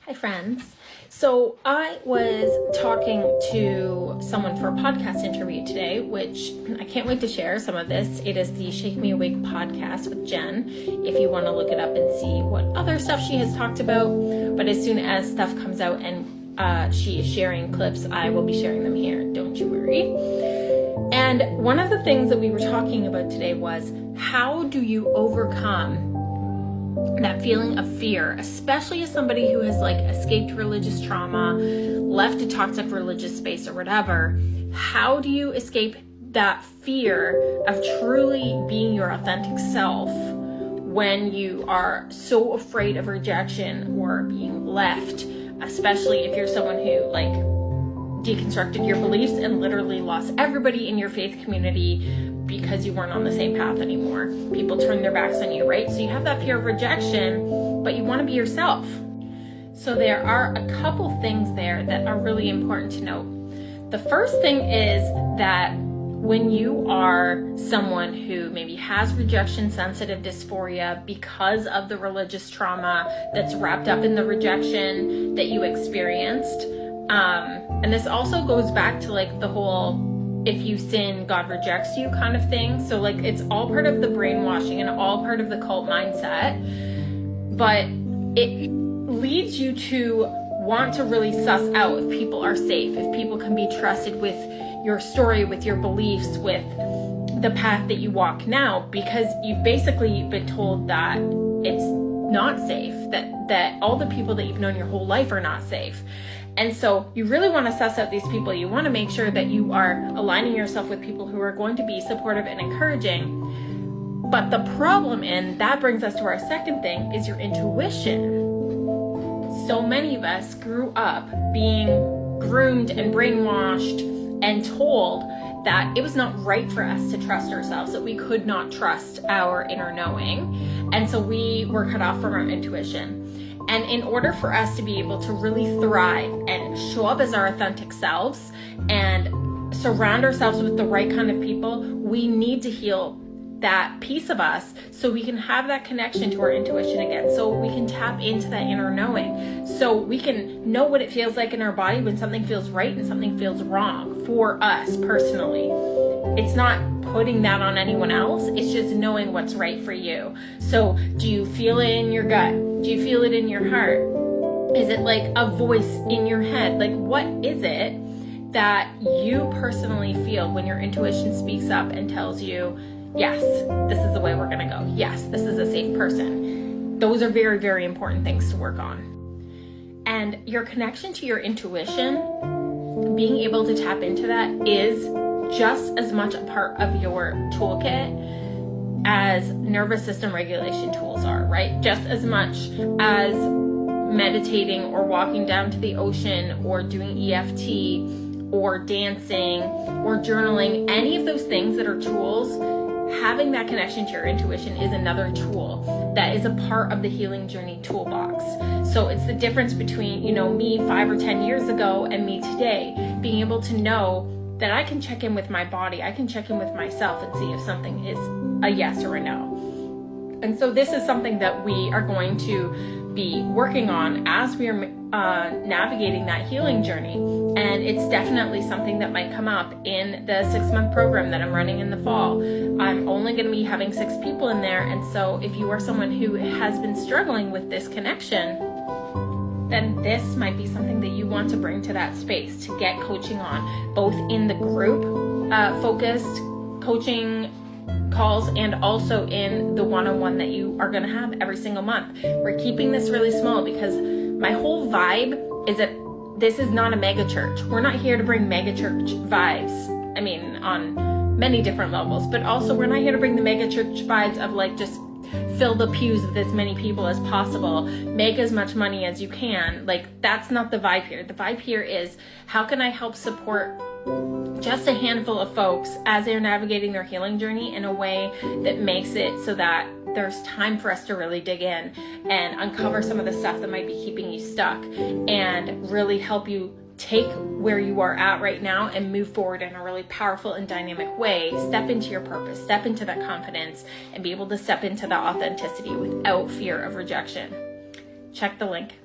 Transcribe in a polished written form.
Hi friends. So I was talking to someone for a podcast interview today, which I can't wait to share some of this. It is the Shake Me Awake podcast with Jen, if you want to look it up and see what other stuff she has talked about. But as soon as stuff comes out and she is sharing clips, I will be sharing them here. Don't you worry. And one of the things that we were talking about today was, how do you overcome that feeling of fear, especially as somebody who has escaped religious trauma, left a toxic religious space or whatever? How do you escape that fear of truly being your authentic self when you are so afraid of rejection or being left, especially if you're someone who deconstructed your beliefs and literally lost everybody in your faith community because you weren't on the same path anymore. People turn their backs on you, right? So you have that fear of rejection, but you want to be yourself. So there are a couple things there that are really important to note. The first thing is that when you are someone who maybe has rejection sensitive dysphoria because of the religious trauma that's wrapped up in the rejection that you experienced, and this also goes back to the whole if you sin, God rejects you kind of thing. So it's all part of the brainwashing and all part of the cult mindset, but it leads you to want to really suss out if people are safe, if people can be trusted with your story, with your beliefs, with the path that you walk now, because you've basically been told that it's not safe, that all the people that you've known your whole life are not safe. And so you really want to suss out these people. You want to make sure that you are aligning yourself with people who are going to be supportive and encouraging. But the problem, and that brings us to our second thing, is your intuition. So many of us grew up being groomed and brainwashed and told that it was not right for us to trust ourselves, that we could not trust our inner knowing. And so we were cut off from our intuition. And in order for us to be able to really thrive and show up as our authentic selves and surround ourselves with the right kind of people, we need to heal that piece of us so we can have that connection to our intuition again, so we can tap into that inner knowing, so we can know what it feels like in our body when something feels right and something feels wrong for us personally. It's not putting that on anyone else, it's just knowing what's right for you. So do you feel it in your gut? Do you feel it in your heart? Is it like a voice in your head? What is it that you personally feel when your intuition speaks up and tells you, yes, this is the way we're gonna go. Yes, this is a safe person. Those are very, very important things to work on. And your connection to your intuition, being able to tap into that, is just as much a part of your toolkit as nervous system regulation tools are, right? Just as much as meditating or walking down to the ocean or doing EFT or dancing or journaling, any of those things that are tools, having that connection to your intuition is another tool that is a part of the healing journey toolbox. So it's the difference between, me 5 or 10 years ago and me today, being able to know that I can check in with my body, I can check in with myself and see if something is a yes or a no. And so this is something that we are going to be working on as we are navigating that healing journey. And it's definitely something that might come up in the 6-month program that I'm running in the fall. I'm only going to be having 6 people in there. And so if you are someone who has been struggling with this connection, then this might be something that you want to bring to that space to get coaching on, both in the group focused coaching calls and also in the one-on-one that you are going to have every single month. We're keeping this really small because my whole vibe is that this is not a mega church. We're not here to bring mega church vibes. I mean, on many different levels, but also we're not here to bring the mega church vibes of just fill the pews with as many people as possible, make as much money as you can. That's not the vibe here. The vibe here is, how can I help support just a handful of folks as they're navigating their healing journey in a way that makes it so that there's time for us to really dig in and uncover some of the stuff that might be keeping you stuck and really help you take where you are at right now and move forward in a really powerful and dynamic way. Step into your purpose, step into that confidence, and be able to step into that authenticity without fear of rejection. Check the link.